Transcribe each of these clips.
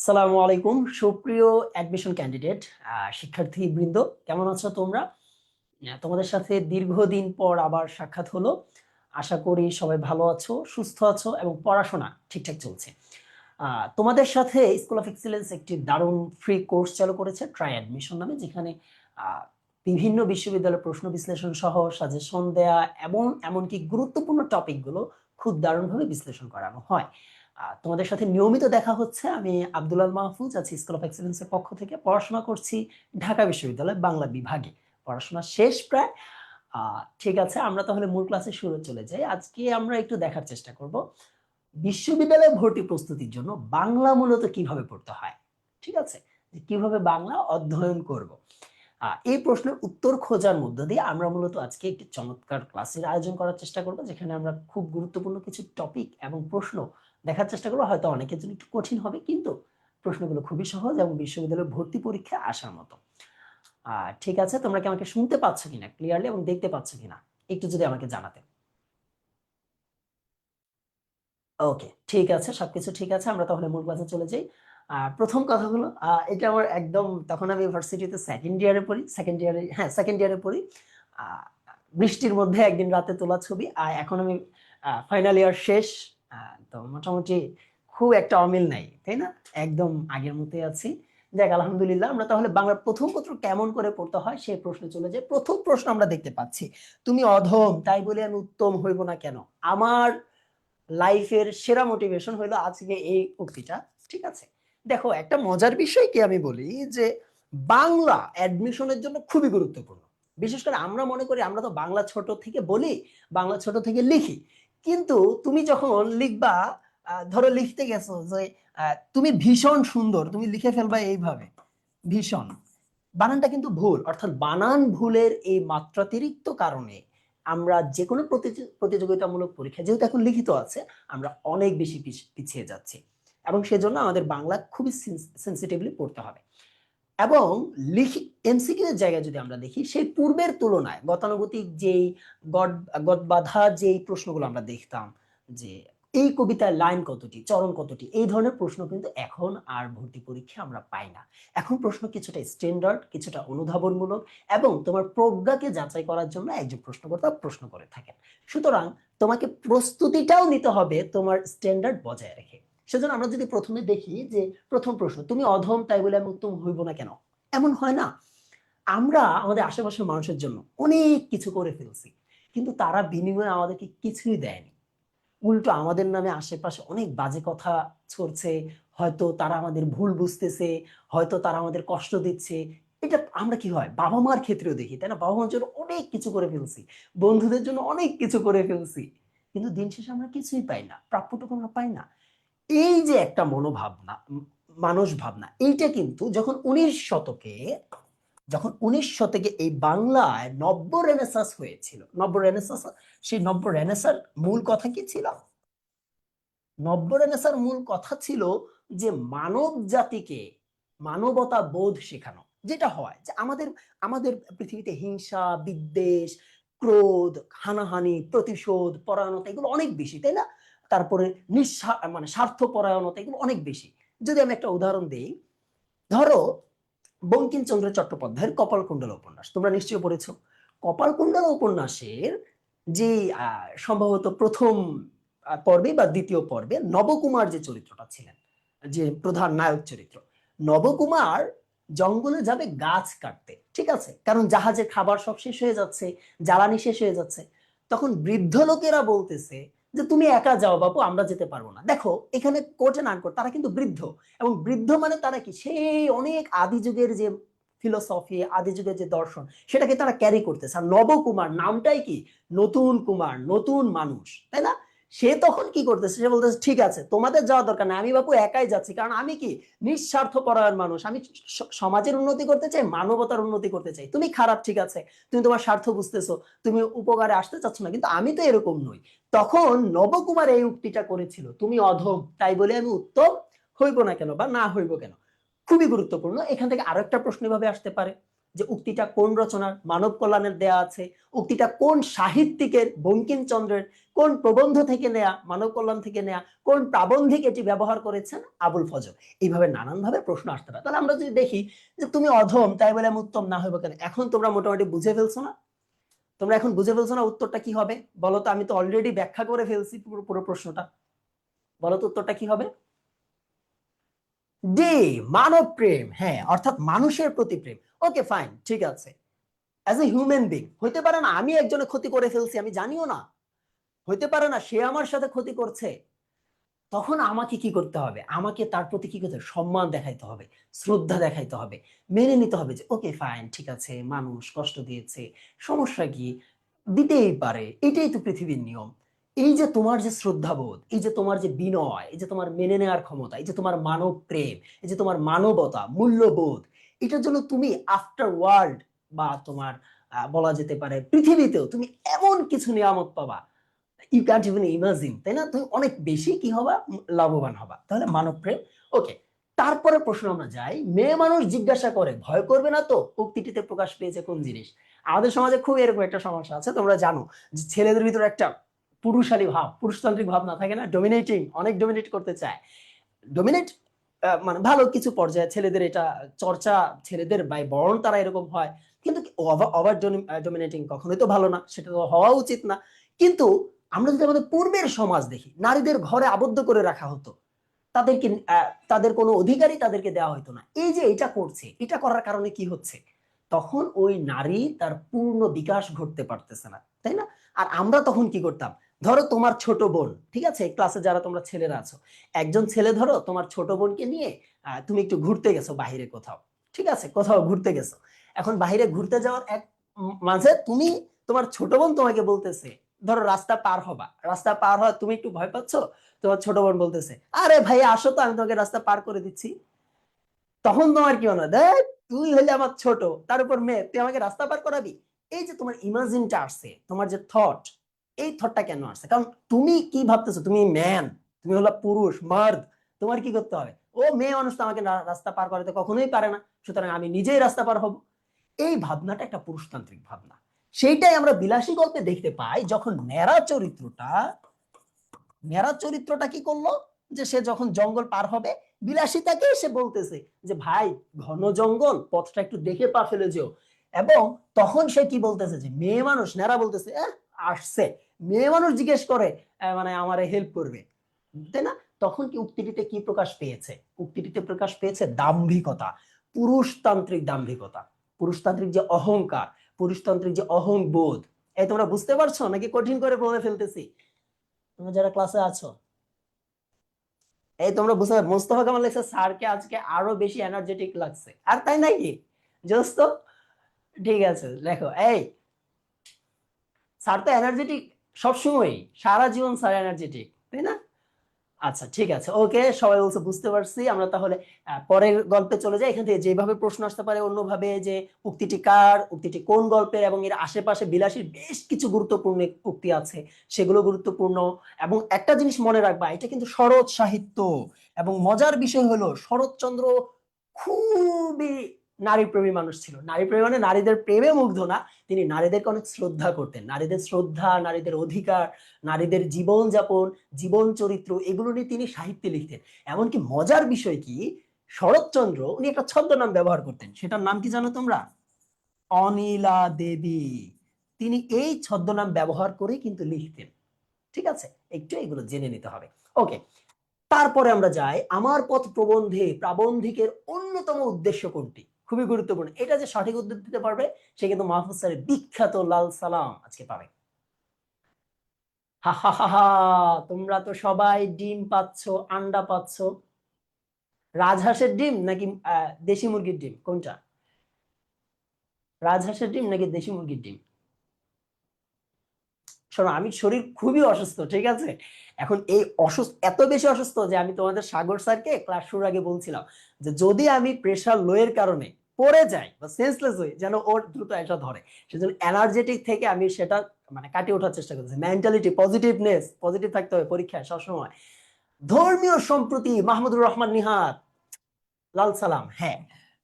সালামু আলাইকুম সুপ্রিয় অ্যাডমিশন ক্যান্ডিডেট শিক্ষার্থী বৃন্দ, কেমন আছো তোমরা? তোমাদের সাথে দীর্ঘদিন পর আবার সাক্ষাৎ হলো। আশা করি সবাই ভালো আছো, সুস্থ আছো এবং পড়াশোনা ঠিকঠাক চলছে। তোমাদের সাথে স্কুল অফ এক্সিলেন্স একটি দারুণ ফ্রি কোর্স চালু করেছে ট্রাই অ্যাডমিশন নামে, যেখানে বিভিন্ন বিশ্ববিদ্যালয়ের প্রশ্ন বিশ্লেষণ সহ সাজেশন দেয়া এবং এমনকি গুরুত্বপূর্ণ টপিকগুলো খুব দারুণভাবে বিশ্লেষণ করানো হয়। তোমাদের সাথে নিয়মিত দেখা হচ্ছে। আমি আব্দুল আল মাহফুজ আছি স্কুল অফ এক্সিলেন্সের পক্ষ থেকে, পড়াশোনা করছি ঢাকা বিশ্ববিদ্যালয় বাংলা বিভাগে। পড়াশোনা শেষ প্রায়। ঠিক আছে, আমরা তাহলে মূল ক্লাসে শুরু চলে যাই। আজকে আমরা একটু দেখার চেষ্টা করব বিশ্ববিদ্যালয়ে ভর্তি প্রস্তুতির জন্য বাংলা মূলত কিভাবে পড়তে হয়। ঠিক আছে, যে কিভাবে বাংলা অধ্যয়ন করব। এই প্রশ্নের উত্তর খোঁজার মধ্য দিয়ে আমরা মূলত আজকে একটি চমৎকার ক্লাসের আয়োজন করার চেষ্টা করব, যেখানে আমরা খুব গুরুত্বপূর্ণ কিছু টপিক এবং প্রশ্ন দেখার চেষ্টা করবো। হয়তো অনেকের জন্য একটু কঠিন হবে, কিন্তু প্রশ্নগুলো খুবই সহজ এবং বিশ্ববিদ্যালয়ের ভর্তি পরীক্ষায় আসার মতো। ঠিক আছে, তোমরা কি আমাকে শুনতে পাচ্ছ কিনা ক্লিয়ারলি এবং দেখতে পাচ্ছ কিনা একটু যদি আমাকে জানাতে। ওকে, ঠিক আছে, সবকিছু ঠিক আছে, আমরা তাহলে মূল ক্লাসে চলে যাই। প্রথম কথা হলো, এটা আমার একদম, তখন আমি ইউনিভার্সিটিতে সেকেন্ড ইয়ারে পড়ি, সেকেন্ড ইয়ারে পড়ি। আহ, বৃষ্টির মধ্যে একদিন রাতে তোলা ছবি। আর এখন আমি ফাইনাল ইয়ার শেষ। তো মোটামুটি খুব একটা অমিল নাই, তাই না? একদম আগের মতোই আছি। দেখ, আলহামদুলিল্লাহ। আমরা তাহলে বাংলার প্রথম পত্র কেমন করে পড়তে হয় সেই প্রশ্নে চলে যাই। প্রথম প্রশ্ন আমরা দেখতে পাচ্ছি, তুমি অধম তাই বলে আমি উত্তম হইব না কেন। আমার লাইফের সেরা মোটিভেশন হলো আজকে এই উক্তিটা। ঠিক আছে, দেখো, একটা মজার বিষয় কি আমি বলি, যে বাংলা অ্যাডমিশনের জন্য খুবই গুরুত্বপূর্ণ। বিশেষ করে আমরা মনে করি, আমরা তো বাংলা ছোট থেকে বলি, বাংলা ছোট থেকে লিখি, কিন্তু তুমি যখন লিখবা, ধরো লিখতে গেছো যে তুমি ভীষণ সুন্দর, তুমি লিখে ফেলবা এইভাবে ভীষণ, বানানটা কিন্তু ভুল। অর্থাৎ বানান ভুলের এই মাত্রাতিরিক্ত কারণে আমরা যে কোনো প্রতিযোগিতামূলক পরীক্ষা যেহেতু এখন লিখিত আছে, আমরা অনেক বেশি পিছিয়ে যাচ্ছি। এবং সেজন্য আমাদের বাংলা খুবই সেন্সিটিভলি পড়তে হবে। এবং লিখি এমসিকিউ এর জায়গায় যদি আমরা দেখি, সেই পূর্বের তুলনায় গতানুগতিক যেই গড গদ বাঁধা যেই প্রশ্নগুলো আমরা দেখতাম, যে এই কবিতার লাইন কতটি, চরণ কতটি, এই ধরনের প্রশ্ন কিন্তু এখন আর ভর্তি পরীক্ষা আমরা পাই না। এখন প্রশ্ন কিছুটা স্ট্যান্ডার্ড, কিছুটা অনুধাবনমূলক এবং তোমার প্রজ্ঞাকে যাচাই করার জন্য একজন প্রশ্নকর্তা প্রশ্ন করে থাকেন। সুতরাং তোমাকে প্রস্তুতিটাও নিতে হবে তোমার স্ট্যান্ডার্ড বজায় রেখে। সেজন্য আমরা যদি প্রথমে দেখি যে প্রথম প্রশ্ন, তুমি অধম তাই বলে আমি উত্তম হইব না কেন, এমন হয় না? আমরা আমাদের আশেপাশের মানুষের জন্য অনেক কিছু করে ফেলছি, কিন্তু তারা বিনিময়ে আমাদেরকে কিছুই দেয়নি। উল্টো আমাদের নামে আশেপাশে অনেক বাজে কথা ছড়ছে। হয়তো তারা আমাদের ভুল বুঝতেছে, হয়তো তারা আমাদের কষ্ট দিচ্ছে। এটা আমরা কি হয় বাবা মার ক্ষেত্রেও দেখি, তাই না? বাবা মার জন্য অনেক কিছু করে ফেলছি, বন্ধুদের জন্য অনেক কিছু করে ফেলছি, কিন্তু দিন শেষে আমরা কিছুই পাই না, প্রাপ্যটুকু আমরা পাই না। এই যে একটা মনোভাবনা, মানুষ ভাবনা, এইটা কিন্তু যখন উনিশ শতকে এই বাংলায় নব্য রেনেসাঁস হয়েছিল, নব্য রেনেসাঁস, সেই নব্য রেনেসাঁর মূল কথা কি ছিল? নব্য রেনেসাঁর মূল কথা ছিল যে মানব জাতিকে মানবতা বোধ শেখানো। যেটা হয় যে আমাদের আমাদের পৃথিবীতে হিংসা, বিদ্বেষ, ক্রোধ, হানাহানি, প্রতিশোধ পরায়ণতা এগুলো অনেক বেশি, তাই না? তারপরে মানে স্বার্থপরায়ণতা এগুলো অনেক বেশি। যদি আমি একটা উদাহরণ দিই, ধরো বঙ্কিমচন্দ্র চট্টোপাধ্যায়ের কপালকুণ্ডলা উপন্যাস তোমরা নিশ্চয়ই পড়েছো। কপালকুণ্ডলা উপন্যাসের যে সম্ভবত প্রথম পর্বে বা দ্বিতীয় পর্বে নবকুমার যে চরিত্রটা ছিলেন, যে প্রধান নায়ক চরিত্র, নবকুমার জঙ্গলে যাবে গাছ কাটতে, ঠিক আছে, কারণ জাহাজের খাবার সব শেষ হয়ে যাচ্ছে, জ্বালানি শেষ হয়ে যাচ্ছে। তখন বৃদ্ধ লোকেরা বলতেছে যে তুমি একা যাও বাবু, আমরা যেতে পারবো না। দেখো, এখানে কোটে না কোট, তারা কিন্তু বৃদ্ধ, এবং বৃদ্ধ মানে তারা কি সেই অনেক আদি যুগের যে ফিলোসফি, আদি যুগের যে দর্শন, সেটাকে তারা ক্যারি করতেছে। আর নবকুমার নামটাই কি, নতুন কুমার, নতুন মানুষ, তাই না? সে তখন কি করতেছে, সে বলতেছে ঠিক আছে তোমাদের যাওয়ার দরকার নেই, আমি বাপু একাই যাচ্ছি, কারণ আমি কি নিঃস্বার্থ পরায়ণ মানুষ, আমি সমাজের উন্নতি করতে চাই, মানবতার উন্নতি করতে চাই। তুমি খারাপ, ঠিক আছে, তুমি তোমার স্বার্থ বুঝতেছো, তুমি উপকারে আসতে চাচ্ছ না, কিন্তু আমি তো এরকম নই। তখন নবকুমার এই উক্তিটা করেছিল, তুমি অধম তাই বলে আমি উত্তম হইব না কেন বা না হইব কেন। খুবই গুরুত্বপূর্ণ। এখান থেকে আরো একটা প্রশ্ন এভাবে আসতে পারে, যে উক্তিটা কোন রচনার, মানব কল্যাণের দেয়া আছে, উক্তিটা কোন সাহিত্যিকের, বঙ্কিমচন্দ্রের, কোন প্রবন্ধ থেকে নেয়া, মানব কল্যাণ থেকে নেয়া, কোন প্রাবন্ধিক এটি ব্যবহার করেছেন, আবুল ফজল। এইভাবে নানান ভাবে প্রশ্ন আসতে পারে। তাহলে আমরা যদি দেখি যে তুমি অধম, তাই বলে আমি উত্তম না হইব কেন, এখন তোমরা মোটামুটি বুঝে ফেলছো না? তোমরা এখন বুঝে ফেলছো না উত্তরটা কি হবে? বলো তো, আমি তো অলরেডি ব্যাখ্যা করে ফেলছি পুরো পুরো প্রশ্নটা। বলো তো উত্তরটা কি হবে? ডি, মানব প্রেম। হ্যাঁ, অর্থাৎ মানুষের প্রতি প্রেম। ওকে ফাইন, ঠিক আছে। অ্যাজ এ হিউম্যান বিং, হইতে পারে না আমি একজনের ক্ষতি করে ফেলছি, আমি জানিও না, হইতে পারে না সে আমার সাথে ক্ষতি করছে, তখন আমাকে কি করতে হবে? আমাকে তার প্রতি কি করতে হবে? সম্মান দেখাইতে হবে, শ্রদ্ধা দেখাইতে হবে, মেনে নিতে হবে যে ওকে ফাইন, ঠিক আছে, মানুষ কষ্ট দিয়েছে, সমস্যা কি, দিতেই পারে, এটাই তো পৃথিবীর নিয়ম। এই যে তোমার যে শ্রদ্ধাবোধ, এই যে তোমার যে বিনয়, এই যে তোমার মেনে নেওয়ার ক্ষমতা, এই যে তোমার মানব প্রেম, এই যে তোমার মানবতা, মূল্যবোধ, এটার জন্য তুমি আফটার ওয়ার্ল্ড বা তোমার বলা যেতে পারে পৃথিবীতেও তুমি এমন কিছু নিয়ামত পাবা, ইউ ক্যান্ট ইভেন ইমাজিন, তাই না? তুমি অনেক বেশি কি হবা, লাভবান হবা। তাহলে মানব প্রেম। ওকে, তারপরে প্রশ্ন আমরা যাই, মেয়ে মানুষ জিজ্ঞাসা করে ভয় করবে না তো উক্তিটিতে প্রকাশ পেয়েছে কোন জিনিস? আমাদের সমাজে খুব এরকম একটা সমস্যা আছে, তোমরা জানো যে ছেলেদের ভিতরে একটা পুরুষালী ভাব, পুরুষতান্ত্রিক ভাব না থাকে না, ডমিনেটিং, অনেক ডমিনেট করতে চায়। ডমিনেট মানে ভালো কিছু পর্যায়ে ছেলেদের এটা চর্চা, ছেলেদের বাই বর্ণ তারা এরকম হয়, কিন্তু ওভার ডমিনেটিং কখনোই তো ভালো না, সেটা তো হওয়া উচিত না। কিন্তু আমরা যদি আমাদের পূর্বের সমাজ দেখি, নারীদের ঘরে আবদ্ধ করে রাখা হতো, তাদেরকে তাদের কোনো অধিকারই তাদেরকে দেওয়া হতো না। এই যে এটা করছে, এটা করার কারণে কি হচ্ছে? তখন ওই নারী তার পূর্ণ বিকাশ ঘটতে পারতেছে না, তাই না? আর আমরা তখন কি করতাম? ধরো তোমার ছোট বোন, ঠিক আছে, ক্লাসে যারা তোমরা ছেলেরা আছো, একজন ছেলে ধরো তোমার ছোট বোনকে নিয়ে তুমি একটু ঘুরতে গেছো বাহিরে কোথাও, ঠিক আছে, কোথাও ঘুরতে গেছো। এখন বাহিরে ঘুরতে যাওয়ার এক মাঝে তুমি, তোমার ছোট বোন তোমাকে বলতেছে, ধরো রাস্তা পার হবা, রাস্তা পার হওয়া তুমি একটু ভয় পাচ্ছ, তোমার ছোট বোন বলতেছে আরে ভাই আসো তো, আমি তোমাকে রাস্তা পার করে দিচ্ছি। তখন তোমার কি মনে হয়? দেখ, তুই হলে আমার ছোট, তার উপর মেয়ে, তুই আমাকে রাস্তা পার করাবি? এই যে তোমার ইমাজিনটা আসছে, তোমার যে থট, এই থটটা কেন আসছে? কারণ তুমি কি ভাবতেছো, তুমি ম্যান, তুমি হলো পুরুষ মার্দ, তোমার কি করতে হবে? ও মেয়ে মানুষ তো আমাকে রাস্তা পার করাতে কখনোই পারে না, সুতরাং আমি নিজেই রাস্তা পার হব। এই ভাবনাটা একটা পুরুষতান্ত্রিক ভাবনা। সেইটাই আমরা বিলাসী গল্পে দেখতে পাই, যখন নেড়া চরিত্রটা কি করলো, যে সে যখন জঙ্গল পার হবে, বিলাসিতাকে সে বলতেছে যে ভাই, ঘন জঙ্গল, পথটা একটু দেখে পা ফেলে যেও। এবং তখন সে কি বলতেছে, যে মেয়ে মানুষ, নেড়া বলতেছে আসছে, মেয়ে মানুষ জিজ্ঞেস করে মানে আমারে হেল্প করবে, তাই না? তখন কি উক্তিটিতে কি প্রকাশ পেয়েছে? উক্তিটিতে প্রকাশ পেয়েছে দাম্ভিকতা, পুরুষতান্ত্রিক দাম্ভিকতা, পুরুষতান্ত্রিক যে অহংকার, পুরুষতান্ত্রিক যে অহংবোধ। এই তোমরা বুঝতে পারছো নাকি কঠিন করে বলে ফেলতেছি? তোমরা যারা ক্লাসে আছো, এই তোমরা বুঝতে, মোস্তফা কামাল লেখছে স্যারকে আজকে আরো বেশি এনার্জেটিক লাগছে, আর তাই নাকি? জোস তো। ঠিক আছে, দেখো এই, স্যার তো এনার্জেটিক সবসময়, সারা জীবন স্যার এনার্জেটিক, তাই না? আচ্ছা ঠিক আছে, ওকে, সবাই বলছে বুঝতে পারছি। আমরা তাহলে পরের গল্পে চলে যাই। এখান থেকে যেভাবে প্রশ্ন আসতে পারে অন্যভাবে, যে উক্তিটি কার, উক্তিটি কোন গল্পের, এবং এর আশেপাশে বিলাসীর বেশ কিছু গুরুত্বপূর্ণ উক্তি আছে, সেগুলো গুরুত্বপূর্ণ। এবং একটা জিনিস মনে রাখবা, এটা কিন্তু শরৎ সাহিত্য, এবং মজার বিষয় হলো শরৎচন্দ্র খুবই নারী প্রেমী মানুষ ছিল। নারী প্রেমী মানে নারীদের প্রেমে মুগ্ধ না, তিনি নারীদেরকে অনেক শ্রদ্ধা করতেন। নারীদের শ্রদ্ধা, নারীদের অধিকার, নারীদের জীবন যাপন, জীবন চরিত্র, এগুলো নিয়ে তিনি সাহিত্যে লিখতেন। এমনকি মজার বিষয় কি, শরৎচন্দ্র উনি একটা ছদ্মনাম ব্যবহার করতেন, সেটার নাম কি জানো তোমরা? অনিলা দেবী। তিনি এই ছদ্মনাম ব্যবহার করে কিন্তু লিখতেন। ঠিক আছে, একটু এগুলো জেনে নিতে হবে। ওকে, তারপরে আমরা যাই, আমার পথ প্রবন্ধে প্রাবন্ধিকের অন্যতম উদ্দেশ্য কোনটি? খুবই গুরুত্বপূর্ণ, এটা যে সঠিক উত্তর দিতে পারবে সে কিন্তু মাহফুজ স্যারের বিখ্যাত লাল সালাম আজকে পাবে। হা হা হা হা, তোমরা তো সবাই ডিম পাচ্ছ, আন্ডা পাচ্ছ। রাজহাঁসের ডিম নাকি দেশি মুরগির ডিম, কোনটা? রাজহাঁসের ডিম নাকি দেশি মুরগির ডিম? শোনো, আমি শরীর খুবই অসুস্থ, ঠিক আছে? এখন এই অসুস্থ, এত বেশি অসুস্থ যে আমি তোমাদের সাগর স্যারকে ক্লাস শুরুর আগে বলছিলাম যে যদি আমি প্রেশার লো এর কারণে পড়ে যাই বা সেন্সলেস হই, যেন ওর দ্রুত এটা ধরে, সেজন্য এনার্জেটিক থেকে আমি সেটা মানে কাটিয়ে ওঠার চেষ্টা করতেছি। মেন্টালিটি, পজিটিভনেস, পজিটিভ থাকতে হবে পরীক্ষায় সবসময়। ধর্মীয় সম্প্রতি, মাহমুদুর রহমান নিহার, লাল সালাম। হ্যাঁ,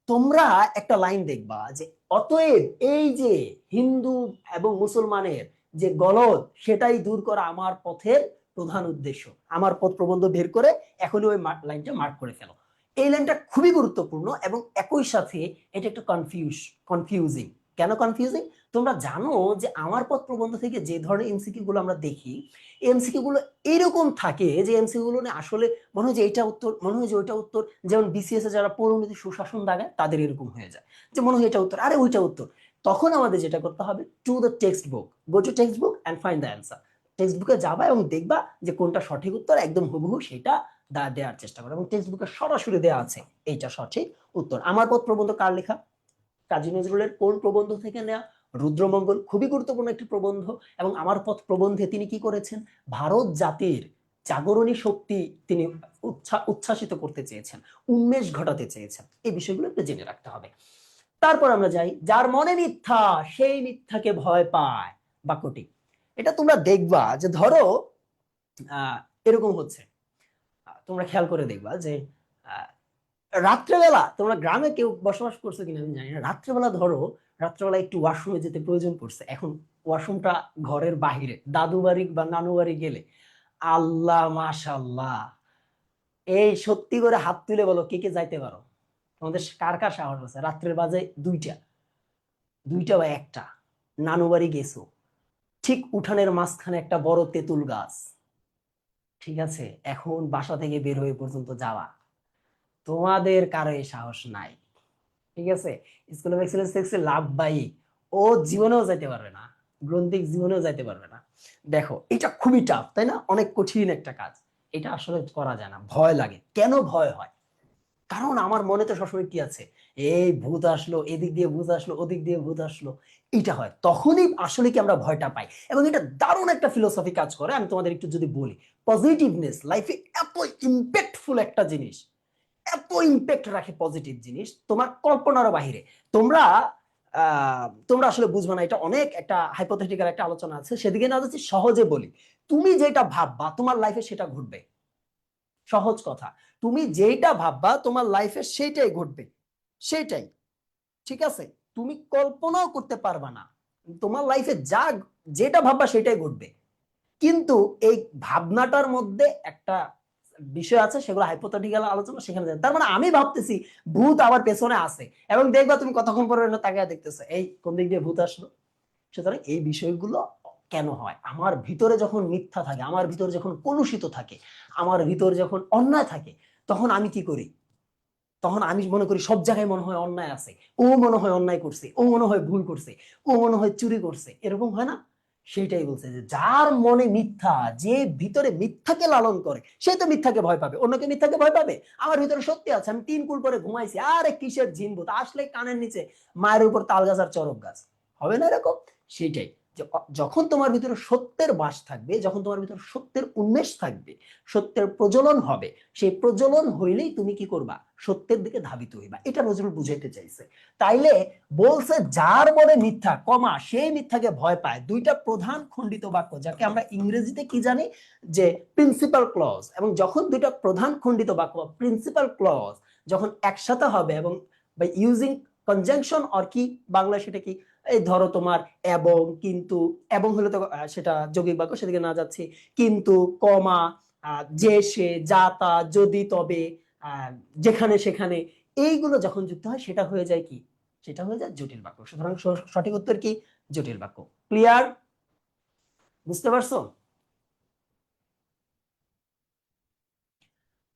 তোমরা একটা লাইন দেখবা যে অতএব এই যে হিন্দু এবং মুসলমানের যে গলদ সেটাই দূর করা আমার পথের প্রধান উদ্দেশ্য। আমার পথ প্রবন্ধ বের করে এখনই ওই লাইনটা মার্ক করে ফেলো। এই লাইনটা খুবই গুরুত্বপূর্ণ এবং একই সাথে এটা একটু কনফিউজিং। কেন কনফিউজিং? তোমরা জানো যে আমার পথ প্রবন্ধ থেকে যে ধরনের এমসিকিউ গুলো আমরা দেখি, এমসিকিউ গুলো এরকম থাকে যে এমসিকিউ গুলো আসলে মনে হয় যে এটা উত্তর, মনে হয় যে ওইটা উত্তর। যেমন বিসিএস এ যারা পরিণতি সুশাসন দাগায় তাদের এরকম হয়ে যায় যে মনে হয় এটা উত্তর, আরে ওইটা উত্তর। তখন আমাদের যেটা করতে হবে, to the text book, go to text book and find the answer. Text বুকে যাবা এবং দেখবা যে কোনটা সঠিক উত্তর, একদম হুবহু সেটা দেওয়ার চেষ্টা করো। এবং টেক্সট বুকে সরাসরি দেওয়া আছে এইটা সঠিক উত্তর। আমার পথ প্রবন্ধ কার লেখা? কাজী নজরুলের কোন প্রবন্ধ থেকে নেওয়া? রুদ্রমঙ্গল, খুবই গুরুত্বপূর্ণ একটি প্রবন্ধ। এবং আমার পথ প্রবন্ধে তিনি কি করেছেন? ভারত জাতির জাগরণী শক্তি তিনি উচ্ছ্বাসিত করতে চেয়েছেন, উন্মেষ ঘটাতে চেয়েছেন। এই বিষয়গুলো একটু জেনে রাখতে হবে। তারপর আমরা যাই, যার মনে মিথ্যা সেই মিথ্যাকে ভয় পায়, বাক্যটি। এটা তোমরা দেখবা যে ধরো এরকম হচ্ছে, তোমরা খেয়াল করে দেখবা যে রাত্রেবেলা, তোমরা গ্রামে কেউ বসবাস করছো কিনা আমি জানি না, রাত্রেবেলা ধরো রাত্রেবেলা একটু ওয়াশরুমে যেতে প্রয়োজন পড়ছে। এখন ওয়াশরুমটা ঘরের বাহিরে, দাদু বাড়ি বা নানু বাড়ি গেলে, আল্লাহ মাশাল্লাহ, এই সত্যি করে হাত তুলে বলো কে কে যাইতে পারো? তোমাদের কার কার সাহস আছে রাত্রের বাজে দুইটা, দুইটা বা একটা, নানু বাড়ি গেছো, ঠিক উঠানের মাঝখানে একটা বড় তেঁতুল গাছ, ঠিক আছে, এখন বাসা থেকে বের হয়ে পর্যন্ত যাওয়া, তোমাদের কারো এই সাহস নাই। ঠিক আছে, স্কুল অফ এক্সেলেন্স থেকে লাভবাহী, ও জীবনেও যাইতে পারবে না, গ্রন্থিক জীবনেও যাইতে পারবে না। দেখো এটা খুবই টাফ, তাই না? অনেক কঠিন একটা কাজ। এটা আসলে করা যায় না, ভয় লাগে। কেন ভয় হয়? কারণ আমার মনে তো সবসময় কি আছে, এই ভূত আসলো, এদিক দিয়ে ভূত আসলো, ওদিক দিয়ে ভূত আসলো, এটা হয়। তখনই আসলে কি আমরা ভয়টা পাই। এবং এটা দারুণ একটা ফিলোসফি কাজ করে। আমি তোমাদের একটু যদি বলি, পজিটিভনেস লাইফে এত ইম্প্যাক্টফুল একটা জিনিস, এত ইম্প্যাক্ট রাখে পজিটিভ জিনিস, তোমার কল্পনারও বাহিরে। তোমরা তোমরা আসলে বুঝবে না, এটা অনেক একটা হাইপোথেটিক্যাল একটা আলোচনা আছে, সেদিকে না যাচ্ছি, সহজে বলি। তুমি যেটা ভাববা তোমার লাইফে সেটা ঘটবে। সহজ কথা, তুমি যেটা ভাববা তোমার লাইফে সেইটাই ঘটবে, সেইটাই। ঠিক আছে, তুমি কল্পনাও করতে পারবা না, তোমার লাইফে যা যেটা ভাববা সেটাই ঘটবে। কিন্তু এই ভাবনাটার মধ্যে একটা বিষয় আছে, সেগুলো হাইপোথেটিক্যাল আলোচনা, সেখানে যায়। তার মানে আমি ভাবতেছি ভূত আমার পেছনে আছে, এবং দেখবা তুমি কতক্ষণ পরে তাকিয়ে দেখতেছো এই কোন দিক দিয়ে ভূত আসলো। সুতরাং এই বিষয়গুলো কেন হয়? আমার ভিতরে যখন মিথ্যা থাকে, আমার ভিতরে যখন কলুষিত থাকে, আমার ভিতরে যখন অন্যায় থাকে, তখন আমি কি করি? তখন আমি মনে করি সব জায়গায় মনে হয় অন্যায় আছে, ও মনে হয় অন্যায় করছে, ও মনে হয় ভুল করছে, ও মনে হয় চুরি করছে, এরকম হয় না? সেটাই বলছে যে যার মনে মিথ্যা, যে ভিতরে মিথ্যাকে লালন করে, সে তো মিথ্যাকে ভয় পাবে। অন্যকে মিথ্যাকে ভয় পাবে? আমার ভিতরে সত্যি আছে, আমি 3 কুল করে ঘুমাইছি, আরে কিসের ঝিনভূত আসলে কানের নিচে মায়ের উপর তাল গাছ আর চরক গাছ, হবে না এরকম? সেটাই, যে যখন তোমার ভিতরে সত্যের বাস থাকবে, যখন তোমার ভিতরে সত্যের উন্মেষ থাকবে, সত্যের প্রজ্বলন হবে, সেই প্রজ্বলন হইলেই তুমি কি করবা? সত্যের দিকে ধাবিত হইবা। এটা নজরুল বুঝাইতে চাইছে। তাইলে বলছে যার মনে মিথ্যা, কমা সেই মিথ্যাকে ভয় পায়, দুইটা প্রধান খণ্ডিত বাক্য, যাকে আমরা ইংরেজিতে কি জানি যে প্রিন্সিপাল ক্লজ। এবং যখন দুইটা প্রধান খণ্ডিত বাক্য, প্রিন্সিপাল ক্লজ, যখন একসাথে হবে এবং বাই ইউজিং কনজাংশন অর কি, বাংলা সেটা কি, এই ধরো তোমার এবং, কিন্তু, এবং হলে তো সেটা যৌগিক বাক্য, সেদিকে না যাচ্ছি, কিন্তু, কমা, যে সে, যা তা, যদি তবে, যেখানে সেখানে, এইগুলো যখন যুক্ত হয় সেটা হয়ে যায় কি? সেটা হয়ে যায় জটিল বাক্য। সুতরাং সঠিক উত্তর কি? জটিল বাক্য। ক্লিয়ার? বুঝতে পারছো?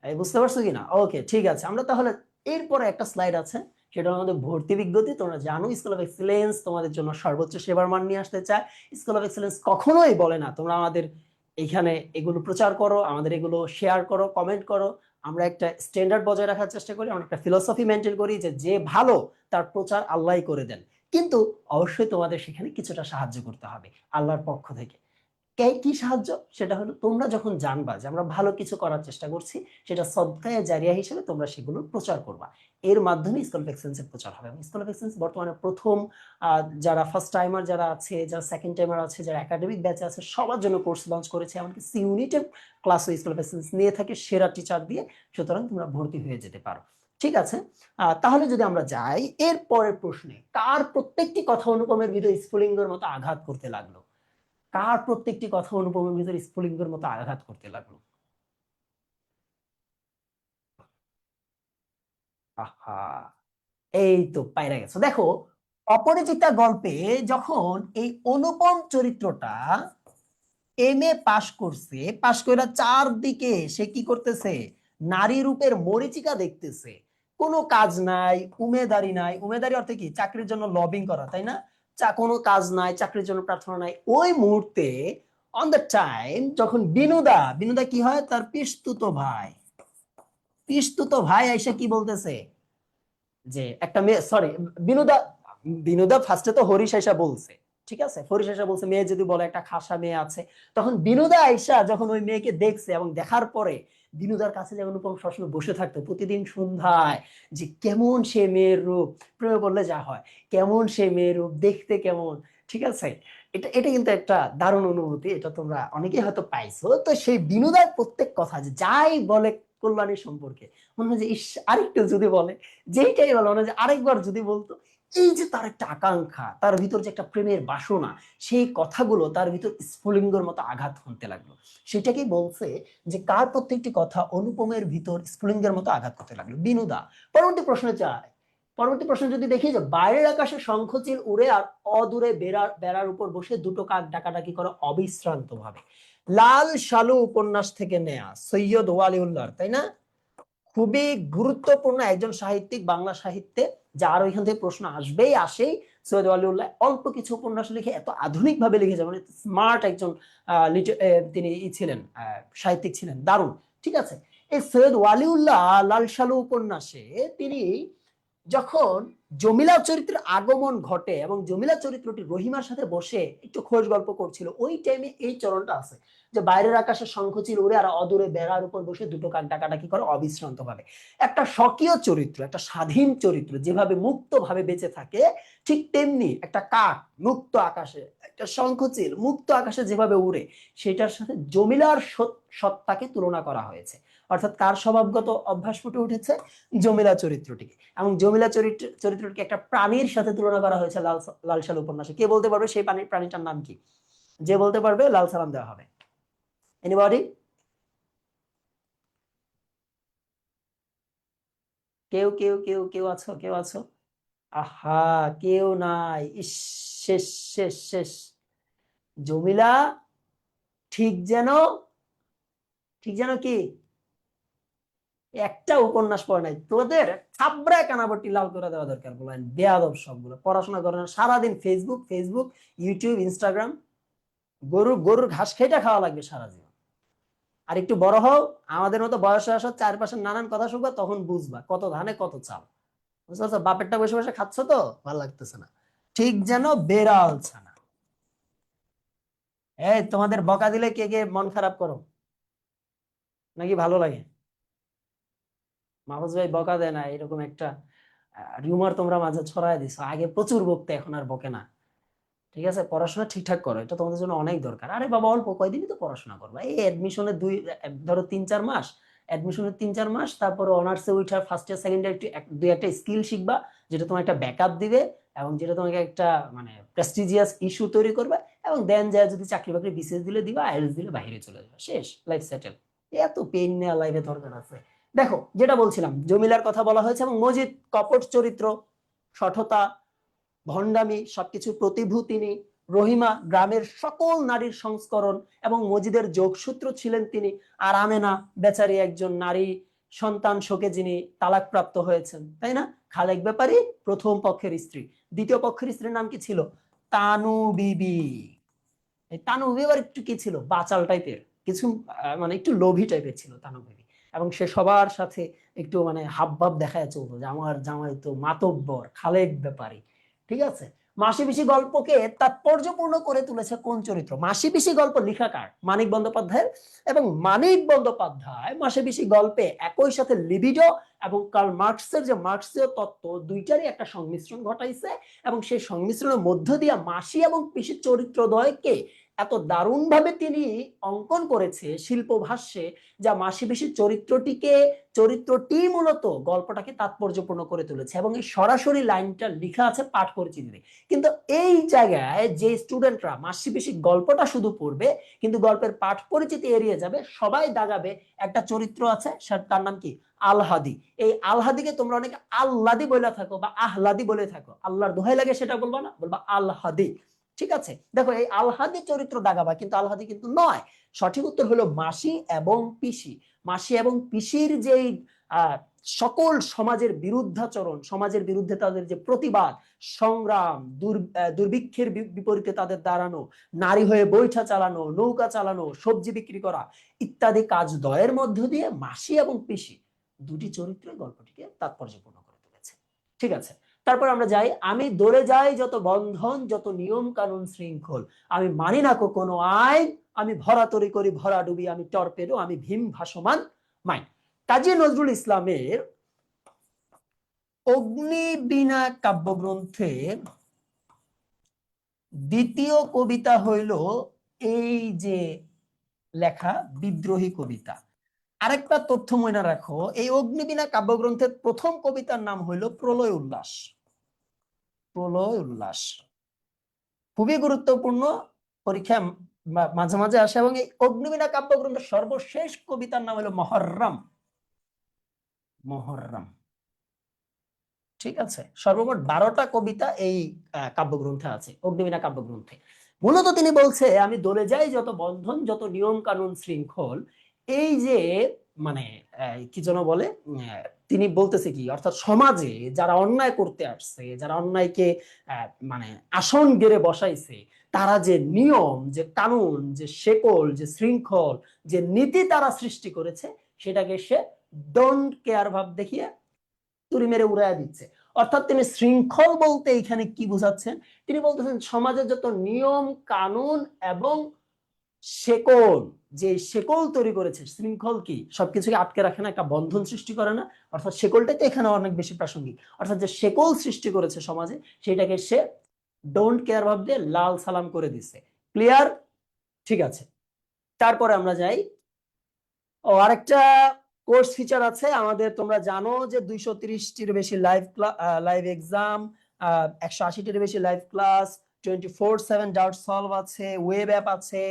এই বুঝতে পারছো কিনা? ওকে, ঠিক আছে। আমরা তাহলে এরপরে একটা স্লাইড আছে, সেটা আমাদের ভর্তি বিজ্ঞপ্তি। তোমরা জানো স্কুল অফ এক্সেলেন্স তোমাদের জন্য সর্বোচ্চ সেবার মান নিয়ে আসতে চায়। স্কুল অফ এক্সেলেন্স কখনোই বলে না তোমরা আমাদের এখানে এগুলো প্রচার করো, আমাদের এগুলো শেয়ার করো, কমেন্ট করো। আমরা একটা স্ট্যান্ডার্ড বজায় রাখার চেষ্টা করি, আমরা একটা ফিলোসফি মেনটেন করি যে যে ভালো তার প্রচার আল্লাহই করে দেন। কিন্তু অবশ্যই তোমাদের সেখানে কিছুটা সাহায্য করতে হবে আল্লাহর পক্ষ থেকে। কি সাহায্য? সেটা হলো তোমরা যখন জানবা যে আমরা ভালো কিছু করার চেষ্টা করছি, সেটা সদকায়ে জারিয়া হিসেবে তোমরা সেগুলো প্রচার করবা। এর মাধ্যমে স্কুল অফ এক্সেলেন্সের প্রচার হবে। স্কুল অফ এক্সেলেন্স বর্তমানে প্রথম যারা ফার্স্ট টাইমার যারা আছে, যারা সেকেন্ড টাইমার আছে, যারা একাডেমিক ব্যাচে আছে, সবার জন্য কোর্স লঞ্চ করেছে। এমনকি সি ইউনিটের ক্লাসও স্কুল অফ এক্সেলেন্স নিয়ে থাকে সেরা টিচার দিয়ে। সুতরাং তোমরা ভর্তি হয়ে যেতে পারো। ঠিক আছে, তাহলে যদি আমরা যাই এর পরের প্রশ্নে, কার প্রত্যেকটি কথা অনুপমের ভিতরে স্ফুলিঙ্গের মতো আঘাত করতে লাগলো? কার প্রত্যেকটি কথা অনুপমের ভিতরে স্ফুলিঙ্গের মতো আঘাত করতে লাগলো? আহা, এই তো পাইরা গেছো। দেখো, অপরাজিতা গল্পে যখন এই অনুপম চরিত্রটা এমএ পাশ করছে, পাশ করে চারদিকে সে কি করতেছে, নারী রূপের মরীচিকা দেখতেছে, কোনো কাজ নাই, উমেদারি নাই, উমেদারি অর্থে কি, চাকরির জন্য লবিং করা, তাই না? কোনো কাজ নাই, চাকরির জন্য প্রার্থনা নাই, ওই মুহূর্তে অন দ্য টাইম যখন বিনুদা, বিনুদা কি হয়, তার পিসতুতো ভাই, পিসতুতো ভাই আইসা কি বলতেছে, যে একটা মেয়ে, সরি, বিনোদা, বিনোদা ফার্স্টে তো হরিশ আইসা বলছে, ঠিক আছে, হরিশ আইসা বলছে মেয়ে যদি বলে একটা খাসা মেয়ে আছে, তখন বিনোদা আইসা যখন ওই মেয়েকে দেখছে এবং দেখার পরে বিনোদার কাছে যেমন অনুপম সবসময় বসে থাকতো প্রতিদিন সন্ধ্যায়, যে কেমন সে মেয়ের রূপ, প্রেমে বললে যা হয়, কেমন সে মেয়ের রূপ, দেখতে কেমন, ঠিক আছে, এটা এটা কিন্তু একটা দারুণ অনুভূতি, এটা তোমরা অনেকেই হয়তো পাইছো। তো সেই বিনোদার প্রত্যেক কথা যে যাই বলে কল্যাণীর সম্পর্কে, মনে হয় যে ইস আরেকটু যদি বলে, যেইটাই বলো না, যে আরেকবার যদি বলতো, এই যে তার একটা আকাঙ্ক্ষা, তার ভিতর যে একটা প্রেমের বাসনা, সেই কথাগুলো তার ভিতর স্ফুলিঙ্গের মতো আঘাত হানতে লাগলো। সেটাকেই বলছে যে কার প্রত্যেকটি কথা অনুপমের ভিতর স্ফুলিঙ্গের মতো আঘাত করতে লাগলো, বিনুদা। পরবর্তী প্রশ্নে চাই, পরবর্তী প্রশ্ন যদি দেখি যে বাইরের আকাশে শঙ্খচিল উড়ে আর অদূরে বেড়ার উপর বসে দুটো কাক ডাকাডাকি করে অবিশ্রান্ত ভাবে, লাল সালু উপন্যাস থেকে নেয়া সৈয়দ ওয়ালিউল্লাহর, তাই না? খুবই গুরুত্বপূর্ণ একজন সাহিত্যিক বাংলা সাহিত্যে, যার ওইখান থেকে প্রশ্ন আসবেই, আসেই। সৈয়দ ওয়ালিউল্লাহ অল্প কিছু উপন্যাস লিখে এত আধুনিক ভাবে লিখেছে, মানে স্মার্ট একজন তিনি ছিলেন, সাহিত্যিক ছিলেন, দারুণ। ঠিক আছে, এই সৈয়দ ওয়ালিউল্লাহ লাল সালু উপন্যাসে তিনি যখন জমিলা চরিত্রের আগমন ঘটে এবং জমিলা চরিত্রটি রহিমার সাথে বসে একটু খোঁজ গল্প করছিল, ওই টাইমে এই চরণটা আছে যে বাইরের আকাশে শঙ্খচিল উড়ে আর অদূরে বেড়ার উপর বসে দুটো কাক ডাকাডাকি করে অবিশ্রান্ত ভাবে। একটা স্বকীয় চরিত্র, একটা স্বাধীন চরিত্র যেভাবে মুক্ত ভাবে বেঁচে থাকে, ঠিক তেমনি একটা কাক মুক্ত আকাশে, একটা শঙ্খচিল মুক্ত আকাশে যেভাবে উড়ে, সেটার সাথে জমিলার সত্তাকে তুলনা করা হয়েছে। অর্থাৎ কার স্বভাবগত অভ্যাস ফুটে উঠেছে, জমিলা চরিত্রটিকে। এবং জমিলা চরিত্রটিকে একটা প্রাণীর সাথে তুলনা করা হয়েছে লাল সাল উপন্যাসে। কে বলতে পারবে সেই প্রাণীটার নাম কি? যে বলতে পারবে লাল সালাম দেওয়া হবে। এনিবডি? কেউ কেউ কেউ কেউ আছো, কেউ আছো? আহা, কেউ নাই, ইস, শেষ শেষ শেষ। জমিলা ঠিক যেন, ঠিক যেন কি একটা উপন্যাস পড়ে নাই, তোদের থাবড়ায় কানাবটি লাল করে দেওয়া দরকার, বলেন বেয়াদব সবগুলো, পড়াশোনা করে না সারাদিন, ফেসবুক ফেসবুক, ইউটিউব, ইনস্টাগ্রাম, গরুর গরুর ঘাস খেটে খাওয়া লাগবে সারা জীবন। আর একটু বড় হও, আমাদের মতো বয়স আসো, চারপাশের নানান কথা শুনবা, তখন বুঝবা কত ধানে কত চাল। বুঝতে পারছো? বাপেরটা বসে বসে খাচ্ছ তো ভালো লাগতেছে না, ঠিক যেন বেড়াল ছানা। এই তোমাদের বকা দিলে কে কে মন খারাপ করো, নাকি ভালো লাগে? মাহফুজ ভাই বকা দেয় না, এরকম একটা রিউমার তোমরা মাঝে ছড়াই দিছো, আগে প্রচুর বকতে, এখন আর বকে না। ঠিক আছে, পড়াশোনা ঠিকঠাক করো, এটা তোমাদের জন্য অনেক দরকার। আরে বাবা, অল্প কয়দিনই তো পড়াশোনা করবা, এই অ্যাডমিশনের ধরো 3-4 মাস, অ্যাডমিশনের 3-4 মাস, তারপরে অনার্সে উঠা ফার্স্ট ইয়ার সেকেন্ড ইয়ার দুই একটা স্কিল শিখবা, যেটা তোমার একটা ব্যাকআপ দিবে, এবং যেটা তোমাকে একটা মানে প্রেস্টিজিয়াস ইস্যু তৈরি করবে, এবং দেন যায় যদি চাকরি বাকরি বিসিএস দিলে দিবা, আইএলটিএস দিলে বাইরে চলে যাবে, শেষ, লাইফ সেটেল। এত পেইন নেওয়া লাইফে দরকার আছে? দেখো, যেটা বলছিলাম, জমিলার কথা বলা হয়েছে, এবং মজিদ কপট চরিত্র, সঠতা, ভণ্ডামি সবকিছুর প্রতিভূ তিনি। রহিমা গ্রামের সকল নারীর সংস্করণ এবং মজিদের যোগসূত্র ছিলেন তিনি। আর আমেনা বেচারি একজন নারী সন্তান শোকে যিনি তালাকপ্রাপ্ত হয়েছেন, তাই না? খালেক ব্যাপারী প্রথম পক্ষের স্ত্রী, দ্বিতীয় পক্ষের স্ত্রীর নাম কি ছিল? তানু বিবি। এই তানু বিবি আবার একটু কি ছিল, বাচাল টাইপের কিছু, মানে একটু লোভী টাইপের ছিল তানু বিবি। এবং সে সবার সাথে একটু মানে হাব ভাব দেখায় চলতো যে আমার জামাই তো মাতব্বর খালেক ব্যাপারী। ঠিক আছে, মাসি পিসি গল্পকে তাৎপর্যপূর্ণ করে তুলেছে কোন চরিত্র? মাসি পিসি গল্প লেখাকার মানিক বন্দ্যোপাধ্যায়ের, এবং মানিক বন্দ্যোপাধ্যায় মাসি পিসি গল্পে একই সাথে লিবিডো এবং কার্ল মার্কসের যে মার্কসীয় তত্ত্ব, দুইটারই একটা সংমিশ্রণ ঘটাইছে, এবং সেই সংমিশ্রণের মধ্য দিয়ে মাসি এবং পিসির চরিত্রদ্বয়কে এত দারুণভাবে তিনি অঙ্কন করেছে শিল্পভাষ্যে, যা মাসিবেশির চরিত্রটি মূলত গল্পটাকে তাৎপর্যপূর্ণ করে তুলেছে, এবং এই সরাসরি লাইনটা লেখা আছে পাঠ পরিচিতিতে। কিন্তু এই জায়গায় যে স্টুডেন্টরা মাসিবেশি গল্পটা শুধু পড়বে কিন্তু গল্পের পাঠ পরিচিতি এড়িয়ে যাবে, সবাই দাগাবে একটা চরিত্র আছে, তার নাম কি আলহাদি। এই আলহাদিকে তোমরা অনেকে আল্লাদি বলে থাকো বা আহলাদি বলে থাকো, আল্লাহর দোহাই লাগে সেটা বলবা না, বলবা আলহাদি। ঠিক আছে, দেখো এই আলহাদি চরিত্র দাগাবা, কিন্তু আলহাদি কিন্তু নয়। সঠিক উত্তর হলো মাসি এবং পিসি। মাসি এবং পিসির যেই সকল সমাজের বিরুদ্ধাচরণ, সমাজের বিরুদ্ধে তাদের যে প্রতিবাদ সংগ্রাম, দুর্ভিক্ষের বিপরীতে তাদের দাঁড়ানো, নারী হয়ে বৈঠা চালানো, নৌকা চালানো, সবজি বিক্রি করা ইত্যাদি কাজ দয়ের মধ্য দিয়ে মাসি এবং পিসি দুটি চরিত্র গল্পটিকে তাৎপর্যপূর্ণ করে তুলেছে। ঠিক আছে, তারপর আমরা যাই। আমি দৌড়ে যাই যত বন্ধন, যত নিয়ম কানুন শৃঙ্খল, আমি মানি না কোনো আইন, আমি ভরাতরি করি ভরা ডুবি, আমি টর্পেডো, আমি ভীম ভাসমান মাইন। কাজী নজরুল ইসলামের অগ্নিবীণা কাব্যগ্রন্থের দ্বিতীয় কবিতা হইল এই যে লেখা বিদ্রোহী কবিতা। আরেকটা তথ্য মনে রাখো, এই অগ্নিবীণা কাব্যগ্রন্থের প্রথম কবিতার নাম হইল প্রলয় উল্লাস। প্রলয় উল্লাস খুবই গুরুত্বপূর্ণ, পরীক্ষা মাঝে মাঝে আসে। এবং এই অগ্নিবীণা কাব্যগ্রন্থের সর্বশেষ কবিতার নাম হলো মহররম। মহররম, ঠিক আছে। সর্বমোট 12টা কবিতা এই কাব্যগ্রন্থে আছে, অগ্নিবীণা কাব্যগ্রন্থে। মূলত তিনি বলছে আমি দলে যাই যত বন্ধন, যত নিয়ম কানুন শৃঙ্খল। এই যে মানে কি যেন বলে, তিনি বলতেছে কি, অর্থাৎ সমাজে যারা অন্যায় করতে আসছে, যারা অন্যায়কে মানে আসন গেড়ে বসাইছে, তারা যে নিয়ম, যে কানুন, যে শেকল, যে শৃঙ্খল, যে নীতি তারা সৃষ্টি করেছে, সেটাকে সে ডোন্ট কেয়ার ভাব দেখিয়ে তুড়ি মেরে উড়াইয়া দিচ্ছে। অর্থাৎ তিনি শৃঙ্খল বলতে এখানে কি বোঝাচ্ছেন, তিনি বলতেছেন সমাজের যত নিয়ম কানুন এবং শেকল, যে শেকল তৈরি করেছে, শৃঙ্খল কি সবকিছুকে আটকে রাখে না, একটা বন্ধন সৃষ্টি করে না, অর্থাৎ শেকলটাই তো এখানে অনেক বেশি প্রাসঙ্গিক। অর্থাৎ যে শেকল সৃষ্টি করেছে সমাজে, সেটাকে সে ডোন্ট কেয়ার ভাব দিয়ে লাল সালাম করে দিচ্ছে। ক্লিয়ার? ঠিক আছে, তারপরে আমরা যাই। ও আরেকটা কোর্স ফিচার আছে আমাদের, তোমরা জানো যে 230টির বেশি লাইভ এক্সাম, 180টির বেশি লাইভ ক্লাস, 24/7 ডাউট সলভ আছে, ওয়েব অ্যাপ আছে,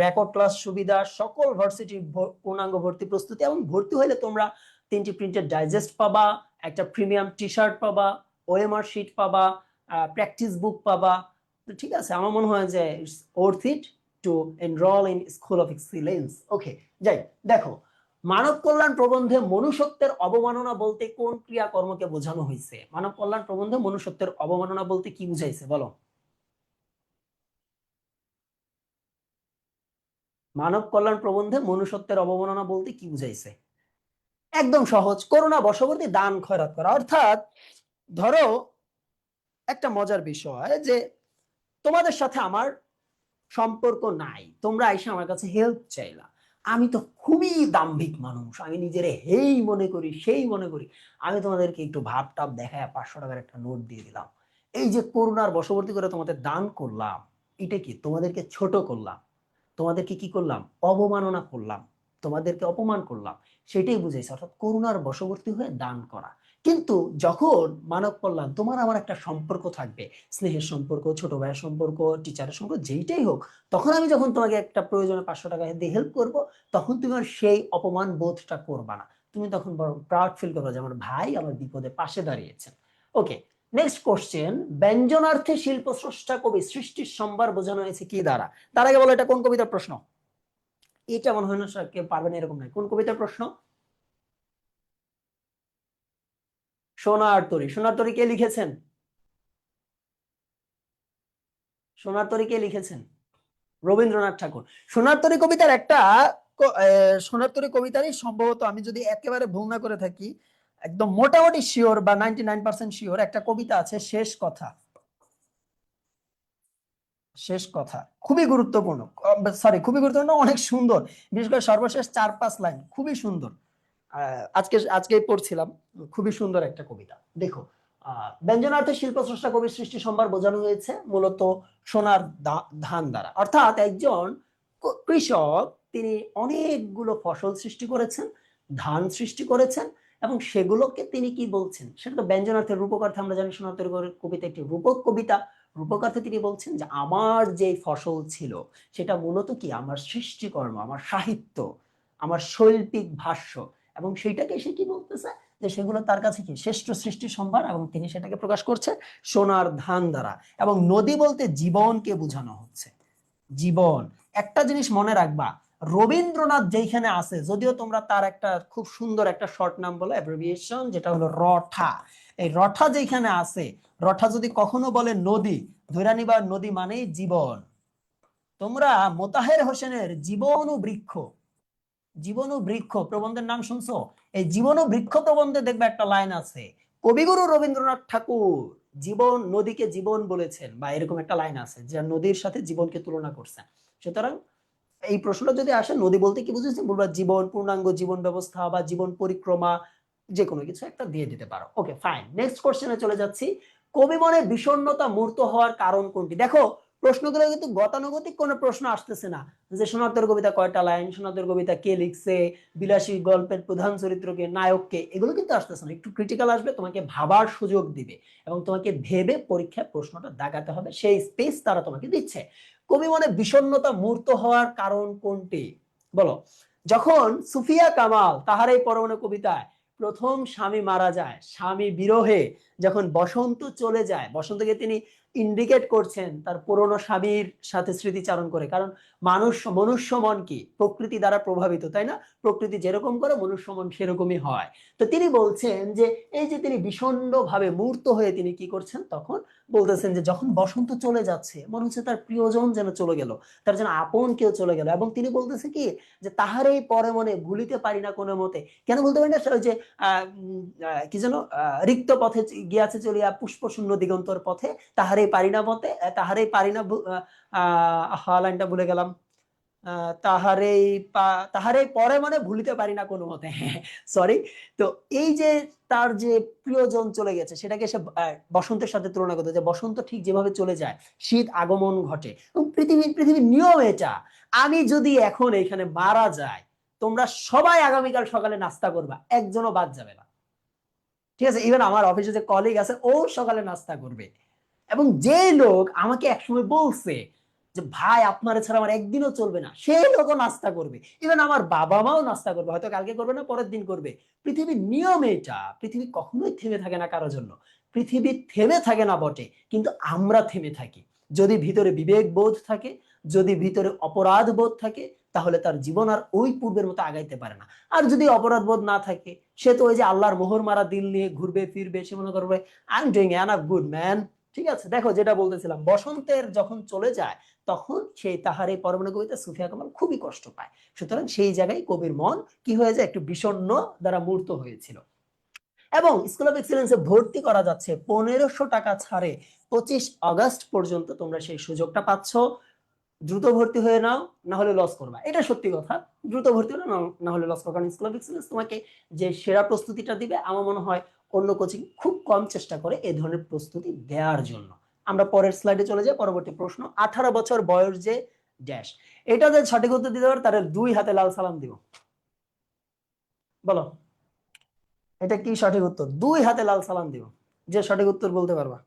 রেকর্ড ক্লাস সুবিধা, সকল ভার্সিটি পূর্ণাঙ্গ ভর্তি প্রস্তুতি। এবং ভর্তি হলে তোমরা 3টি প্রিন্টেড ডাইজেস্ট পাবা, একটা প্রিমিয়াম টি শার্ট পাবা, ওএমআর শিট পাবা, প্র্যাকটিস বুক পাবা। ঠিক আছে, আমার মনে হয় যে it's worth it to enroll in school of excellence. Okay, যাই। দেখো, মানব কল্যাণ প্রবন্ধে মনুষ্যত্বের অবমাননা বলতে কোন ক্রিয়াকর্মকে বোঝানো হয়েছে? মানব কল্যাণ প্রবন্ধে মনুষ্যত্বের অবমাননা বলতে কি বুঝাইছে বলো? মানব কল্যাণ প্রবন্ধে মনুষ্যত্বের অবমাননা বলতে কি বুঝাইছে? একদম সহজ, করুণা বশবর্তী দান খয়রাত করা। অর্থাৎ ধরো একটা মজার বিষয় যে তোমাদের সাথে আমার সম্পর্ক নাই, তোমরা এসে আমার কাছে হেল্প চাইলা, আমি তো খুবই দাম্ভিক মানুষ, আমি নিজের হেই মনে করি সেই মনে করি, আমি তোমাদেরকে একটু ভাব টাপ দেখায় 500 টাকার একটা নোট দিয়ে দিলাম। এই যে করুণার বশবর্তী করে তোমাদের দান করলাম, এটা কি তোমাদেরকে ছোট করলাম, তোমাদেরকে কি করলাম, অবমাননা করলাম, তোমাদেরকে অপমান করলাম, সেটাই বুঝাইছে। অর্থাৎ করুণার বশবর্তী হয়ে দান করা। কিন্তু যখন মানব কল্যাণ, তোমার আমার একটা সম্পর্ক থাকবে, স্নেহের সম্পর্ক, ছোট ভাইয়ের সম্পর্ক, টিচারের সম্পর্ক, যেইটাই হোক, তখন আমি যখন তোমাকে একটা প্রয়োজনে 500 টাকা দিয়ে হেল্প করব, তখন তুমি আর সেই অপমান বোধটা করবা না, তুমি তখন বরং প্রাউড ফিল করবে যে আমার ভাই আমার বিপদে পাশে দাঁড়িয়েছেন। ওকে, নেক্সট কোশ্চেন। ব্যঞ্জনার্থে শিল্প স্রষ্টা কবি সৃষ্টির সম্ভার বোঝানো হয়েছে কি দ্বারা? তার আগে বলো এটা কোন কবিতার প্রশ্ন? এটা মনে হয় না কেউ পারবে না, এরকম নয়। কোন কবিতার প্রশ্ন? সোনার তরী। সোনার তরী কে লিখেছেন? সোনার তরী কে লিখেছেন? রবীন্দ্রনাথ ঠাকুর। সোনার তরী কবিতার একটা সোনার তরী কবিতারই সম্ভবত, আমি যদি একেবারে ভুল না করে থাকি, একদম মোটামুটি শিওর বা 99% শিওর, একটা কবিতা আছে শেষ কথা। শেষ কথা খুবই গুরুত্বপূর্ণ, সরি খুবই গুরুত্বপূর্ণ, অনেক সুন্দর, বিশেষ করে সর্বশেষ 4-5 লাইন খুবই সুন্দর। আজকে পড়ছিলাম, খুবই সুন্দর একটা কবিতা। দেখো, ব্যঞ্জনার্থে শিল্প স্রষ্টা কবির সৃষ্টি সম্ভার বোঝানো হয়েছে মূলত সোনার ধান দ্বারা, অর্থাৎ একজন কৃষক তিনি অনেকগুলো ফসল সৃষ্টি করেছেন, ধান সৃষ্টি করেছেন, এবং সেগুলোকে তিনি কি বলছেন, সেটা তো ব্যঞ্জনার্থের। রূপকার্থে আমরা জানি সোনার কবিতা একটি রূপক কবিতা। রূপকার্থে তিনি বলছেন যে আমার যে ফসল ছিল সেটা মূলত কি আমার সৃষ্টিকর্ম, আমার সাহিত্য, আমার শৈল্পিক ভাষ্য, এবং সেইটাকে সে কি বলতেছে যে সেগুলো তার কাছে কি শ্রেষ্ঠ সৃষ্টি সম্ভার, এবং তিনি সেটাকে প্রকাশ করছে সোনার ধান দ্বারা। এবং নদী বলতে জীবনকে বোঝানো হচ্ছে, জীবন। একটা জিনিস মনে রাখবা, রবীন্দ্রনাথ যেখানে আছে, যদিও তোমরা তার একটা খুব সুন্দর একটা শর্ট নাম বলো অ্যাব্রিভিয়েশন, যেটা হলো রঠা। এই রঠা যেখানে আছে, রঠা যদি কখনো বলে নদী, ধরে নিবা নদী মানেই জীবন। তোমরা মোতাহের হোসেনের জীবন ও বৃক্ষ, জীবন ও বৃক্ষ প্রবন্ধের নাম শুনছো? এই জীবন ও বৃক্ষ প্রবন্ধে দেখবে একটা লাইন আছে, কবিগুরু রবীন্দ্রনাথ ঠাকুর জীবন, নদীকে জীবন বলেছেন, বা এরকম একটা লাইন আছে যে নদীর সাথে জীবনকে তুলনা করছেন। সুতরাং এই প্রশ্নটা যদি আসে নদী বলতে কি বুঝেছি, বলবা জীবন, পূর্ণাঙ্গ জীবন ব্যবস্থা বা জীবন পরিক্রমা, যে কোনো কিছু একটা দিয়ে দিতে পারো। ওকে ফাইন, নেক্সট কোশ্চেনে চলে যাচ্ছি। কবি মনে বিষণ্ণতা মূর্ত হওয়ার কারণ কোনটি? দেখো প্রশ্নগুলো কিন্তু গতানুগতিক কোনো প্রশ্ন আসতেছে না যে সোনার কবিতা কয়টা লাইন, সোনার কবিতা কে লিখছে, বিলাসী গল্পের প্রধান চরিত্রকে, নায়ককে, এগুলো কিন্তু আসতেছে না। একটু ক্রিটিক্যাল আসবে, তোমাকে ভাবার সুযোগ দিবে এবং তোমাকে ভেবে পরীক্ষায় প্রশ্নটা দাগাতে হবে, সেই স্পেস তারা তোমাকে দিচ্ছে। কবি মনে বিষণ্ণতা মূর্ত হওয়ার কারণ কোনটি? বলো। যখন সুফিয়া কামাল তাহার এই পরমাণু কবিতায় প্রথম স্বামী মারা যায়, স্বামী বিরহে যখন বসন্ত চলে যায়, বসন্তকে তিনি ইন্ডিকেট করছেন তার পুরনো স্বামীর সাথে স্মৃতিচারণ করে, কারণ মনুষ্য মন কি প্রকৃতি দ্বারা প্রভাবিত, তাই না? প্রকৃতি যেরকম করে মনুষ্য মন সেরকমই হয়। তো তিনি বলছেন যে এই যে তিনি বিষণ্ণ ভাবে মূর্ত হয়ে তিনি কি করছেন, তখন বলতেছেন যে যখন বসন্ত চলে যাচ্ছে মনে হচ্ছে তার প্রিয়জন যেন চলে গেল, তার যেন আপন কেউ চলে গেল, এবং তিনি বলতেছে কি যে তাহারই পরে মনে ভুলিতে পারি না কোনো মতে। কেন বলতে পারি না? ওই যে কি যেন রিক্ত পথে গিয়াছে চলিয়া পুষ্প শূন্য দিগন্তর পথে, তাহারই পারি না মতে, তাহারই পারি না, লাইনটা ভুলে গেলাম। তাহারেই তাহারেই পরে মানে ভুলিতে পারি না কোনো মতে, সরি। তো এই যে তার যে প্রিয়জন চলে গেছে সেটাকে সে বসন্তের সাথে তুলনা করতে, যে বসন্ত ঠিক যেভাবে চলে যায় শীত আগমন ঘটে, এবং পৃথিবীর নিয়ম এটা। আমি যদি এখন এখানে মারা যাই, তোমরা সবাই আগামীকাল সকালে নাস্তা করবা, একজনও বাদ যাবে না, ঠিক আছে? ইভেন আমার অফিসে যে কলিগ আছে ও সকালে নাস্তা করবে। এবং যে লোক আমাকে একসময় বলছে যে ভাই আপনার ছাড়া আমার একদিনও চলবে না, সেই লোকও নাস্তা করবে। ইভেন আমার বাবা মাও নাস্তা করবে, হয়তো কালকে করবে না, পরের দিন করবে। পৃথিবীর নিয়ম এটা, পৃথিবী কখনোই থেমে থাকে না কারোর জন্য। পৃথিবী থেমে থাকে না বটে, কিন্তু আমরা থেমে থাকি। যদি ভিতরে বিবেক বোধ থাকে, যদি ভিতরে অপরাধ বোধ থাকে, তাহলে তার জীবন আর ওই পূর্বের মতো আগাইতে পারে না। আর যদি অপরাধ বোধ না থাকে, সে তো ওই যে আল্লাহর মোহর মারা দিল নিয়ে ঘুরবে ফিরবে, সে মনে করবে I am doing enough good man. ঠিক আছে, দেখো যেটা বলতেছিলাম, বসন্তের যখন চলে যায় তখন সেই তাহার এই পরমাণু কবিতা সুফিয়া কামাল খুবই কষ্ট পায়। সুতরাং সেই জায়গায় কবির মন কি হয়ে যায়, একটু বিষণ্ণ দ্বারা মূর্ত হয়েছিল। এবং স্কুল অফ এক্সিলেন্সে ভর্তি করা যাচ্ছে 1500 টাকা ছাড়ে 25 আগস্ট পর্যন্ত, তোমরা সেই সুযোগটা পাচ্ছ। দ্রুত ভর্তি হয়ে নাও, না হলে লস করবা, এটা সত্যি কথা। দ্রুত ভর্তি হলে না হলে লস করবা, কারণ স্কুল অফ এক্সিলেন্স তোমাকে যে সেরা প্রস্তুতিটা দিবে, আমার মনে হয় অন্য কোচিং খুব কম চেষ্টা করে এই ধরনের প্রস্তুতি দেওয়ার জন্য। আমরা পরের স্লাইডে চলে যাই। পরবর্তী প্রশ্ন, 18 বছর বয়স যে ড্যাশ, এটা যে সঠিক উত্তর দিতে পারে তার 2 হাতে লাল সালাম দিব। বলো এটা কি সঠিক উত্তর? 2 হাতে লাল সালাম দিব যে সঠিক উত্তর বলতে পারবা।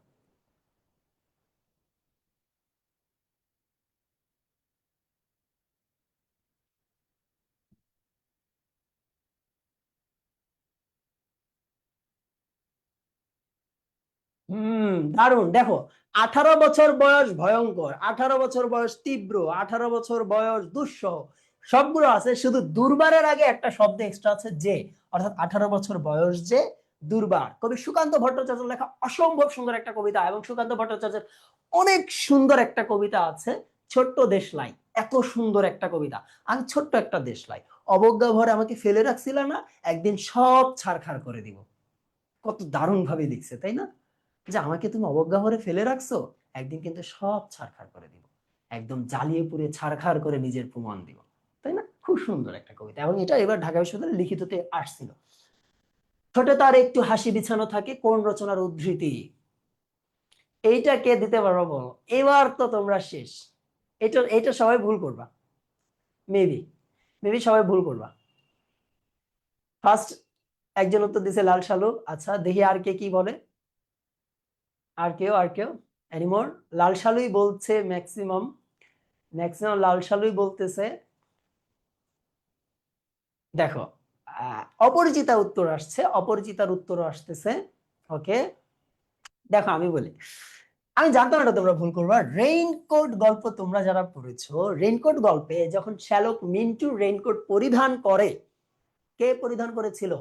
দারুণ। দেখো 18 বছর বয়স ভয়ঙ্কর, 18 বছর বয়স তীব্র, 18 বছর বয়স দুঃসহ, সবগুলো আছে, শুধু দুর্বারের আগে একটা শব্দ এক্সট্রা আছে যে, অর্থাৎ 18 বছর বয়স যে দুর্বার। কবি সুকান্ত ভট্টাচার্য লেখা অসম্ভব সুন্দর একটা কবিতা, এবং সুকান্ত ভট্টাচার্যের অনেক সুন্দর একটা কবিতা আছে ছোট্ট দেশলাই। এত সুন্দর একটা কবিতা, আমি ছোট্ট একটা দেশলাই, অবজ্ঞা ভরে আমাকে ফেলে রাখছিল না, একদিন সব ছারখার করে দিব। কত দারুণ ভাবে লিখছে, তাই না? যে আমাকে তুমি অবজ্ঞা ভরে ফেলে রাখছো, একদিন কিন্তু সব ছারখার করে দিব, একদম জ্বালিয়ে পুড়ে ছারখার করে নিজের প্রমাণ দিব। তাই না? খুব সুন্দর একটা কবিতা, এবং এটা এবার ঢাকা বিশ্ববিদ্যালয়ে লিখিততে আসছিল। ঠোঁটে তার একটু হাসি বিছানো থাকে, কোন রচনার উদ্ধৃতি? এইটা কে দিতে পারবো বলো? এবার তো তোমরা শেষ। এটা এটা সবাই ভুল করবা, মেবি মেবি সবাই ভুল করবা। ফার্স্ট একজন উত্তর দিছে লাল সালু। আচ্ছা দেখি আর কে কি বলে। আর কেউ এনিমোর? লাল সালুই বলছে ম্যাক্সিমাম, লাল সালুই বলতেছে। দেখো অপরিচিতা উত্তর আসছে, অপরিচিতার উত্তরও আসতেছে। ওকে দেখো আমি বলি, আমি জানতাম এটা তোমরা ভুল করবা। রেইনকোট গল্প তোমরা যারা পড়েছো, রেইনকোট গল্পে যখন শ্যালক মিন্টু রেইনকোট পরিধান করে, কে পরিধান করেছিল?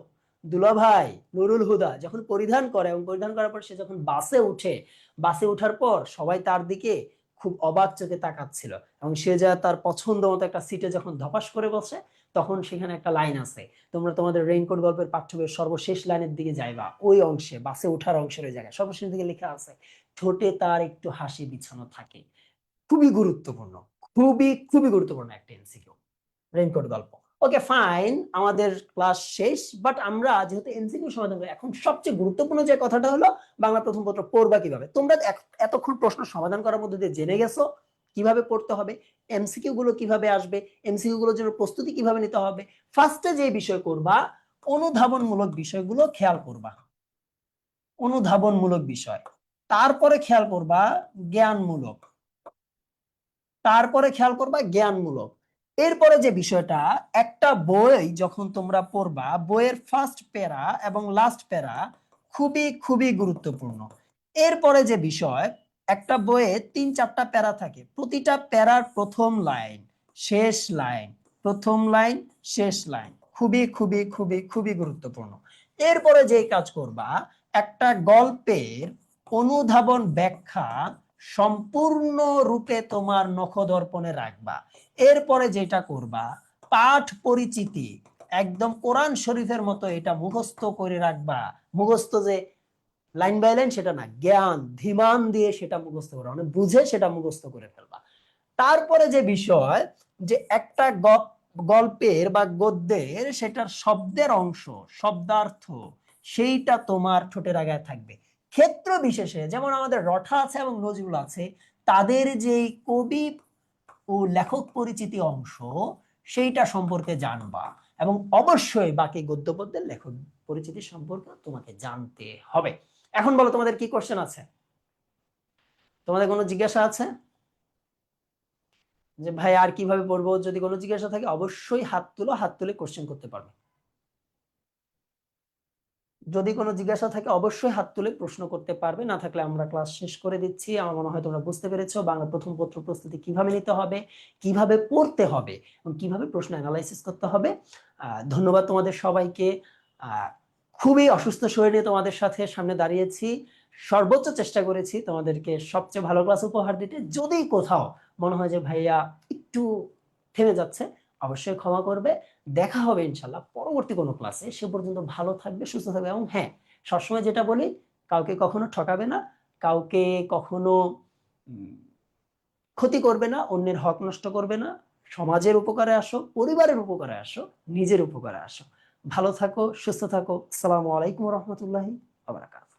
দুলাভাই নুরুল হুদা যখন পরিধান করে, এবং পরিধান করার পর সে যখন বাসে উঠে, বাসে উঠার পর সবাই তার দিকে খুব অবাক চোখে তাকাচ্ছিল, এবং সে যা তার পছন্দ মতো একটা সিটে যখন ধপাস করে বসে, তখন সেখানে একটা লাইন আছে। তোমরা তোমাদের রেইনকোট গল্পের পাঠ্য বইয়ের সর্বশেষ লাইনের দিকে যাইবা, ওই অংশে বাসে ওঠার অংশের ওই জায়গায় সর্বশেষ দিকে লেখা আছে, ঠোঁটে তার একটু হাসি বিছানো থাকে। খুবই গুরুত্বপূর্ণ, খুবই খুবই গুরুত্বপূর্ণ একটা এমসিকিউ, রেইনকোট গল্প। ওকে ফাইন, আমাদের ক্লাস শেষ, বাট আমরা যেহেতু এমসিকিউ সমাধান করি, এখন সবচেয়ে গুরুত্বপূর্ণ যে কথাটা হলো বাংলা প্রথম পত্র পড়বা কিভাবে। তোমরা এতক্ষণ প্রশ্ন সমাধান করার মধ্যে দিয়ে জেনে গেছো কিভাবে পড়তে হবে, এমসিকিউ গুলো কিভাবে আসবে, এমসিকিউ গুলোর জন্য প্রস্তুতি কিভাবে নিতে হবে। ফার্স্টে যে বিষয় করবা, অনুধাবনমূলক বিষয়গুলো খেয়াল করবা, অনুধাবনমূলক বিষয়। তারপরে খেয়াল করবা জ্ঞানমূলক, তারপরে খেয়াল করবা জ্ঞানমূলক। এরপরে যে বিষয়টা, একটা বই যখন তোমরা পড়বা, বইয়ের ফার্স্ট প্যারা এবং লাস্ট প্যারা খুবই খুবই গুরুত্বপূর্ণ। এরপরে যে বিষয়, একটা বইয়ে 3-4টা প্যারা থাকে, প্রতিটা প্যারার প্রথম লাইন শেষ লাইন, প্রথম লাইন শেষ লাইন, খুবই খুবই খুবই খুবই গুরুত্বপূর্ণ। এরপরে যে কাজ করবা, একটা গল্পের অনুধাবন ব্যাখ্যা সম্পূর্ণ রূপে তোমার নখদর্পণে রাখবা। এরপরে যেটা করবা, পাঠ পরিচিতি একদম কোরআন শরীফের মতো এটা মুখস্থ করে রাখবা। মুখস্থ যে লাইন বাই লাইন সেটা না, জ্ঞান ধীমান দিয়ে সেটা মুখস্থ করা, মানে বুঝে সেটা মুখস্থ করে ফেলবা। তারপরে যে বিষয়, যে একটা গল্পের বা গদ্যের সেটার শব্দের অংশ, শব্দার্থ, সেইটা তোমার ঠোঁটের আগায় থাকবে। ক্ষেত্র বিশেষে যেমন আমাদের রঠা আছে এবং নজরুল আছে, তাদের যে কবি ও লেখক পরিচিতি অংশ, সেইটা সম্পর্কে জানবা, এবং অবশ্যই বাকি গদ্য পদ্যের লেখক পরিচিতি সম্পর্কে তোমাকে জানতে হবে। এখন বলো তোমাদের কি কোশ্চেন আছে, তোমাদের কোনো জিজ্ঞাসা আছে? যে ভাই আর কিভাবে পড়বো, যদি কোনো জিজ্ঞাসা থাকে অবশ্যই হাত তুলো, হাত তুলে কোশ্চেন করতে পারবে। যদি কোনো জিজ্ঞাসা থাকে অবশ্যই হাত তুলে প্রশ্ন করতে পারবে, না থাকলে আমরা ক্লাস শেষ করে দিচ্ছি। আমার মনে হয় তোমরা বুঝতে পেরেছো বাংলা প্রথম পত্র প্রস্তুতি কিভাবে নিতে হবে, কিভাবে পড়তে হবে, এবং কিভাবে প্রশ্ন অ্যানালাইসিস করতে হবে। ধন্যবাদ তোমাদের সবাইকে। খুবই অসুস্থ শরীরে তোমাদের সাথে সামনে দাঁড়িয়েছি, সর্বোচ্চ চেষ্টা করেছি তোমাদেরকে সবচেয়ে ভালো ক্লাস উপহার দিতে। যদি কোথাও মনে হয় যে ভাইয়া একটু থেমে যাচ্ছে, অবশ্যই ক্ষমা করবে। দেখা হবে ইনশাল্লাহ পরবর্তী কোনো ক্লাসে। সে পর্যন্ত ভালো থাকবে, সুস্থ থাকবে, এবং হ্যাঁ, সবসময় যেটা বলি, কাউকে কখনো ঠকাবে না, কাউকে কখনো ক্ষতি করবে না, অন্যের হক নষ্ট করবে না। সমাজের উপকারে আসো, পরিবারের উপকারে আসো, নিজের উপকারে আসো। ভালো থাকো, সুস্থ থাকো। আসসালামু আলাইকুম রহমতুল্লাহি ওয়া বারাকাতুহু।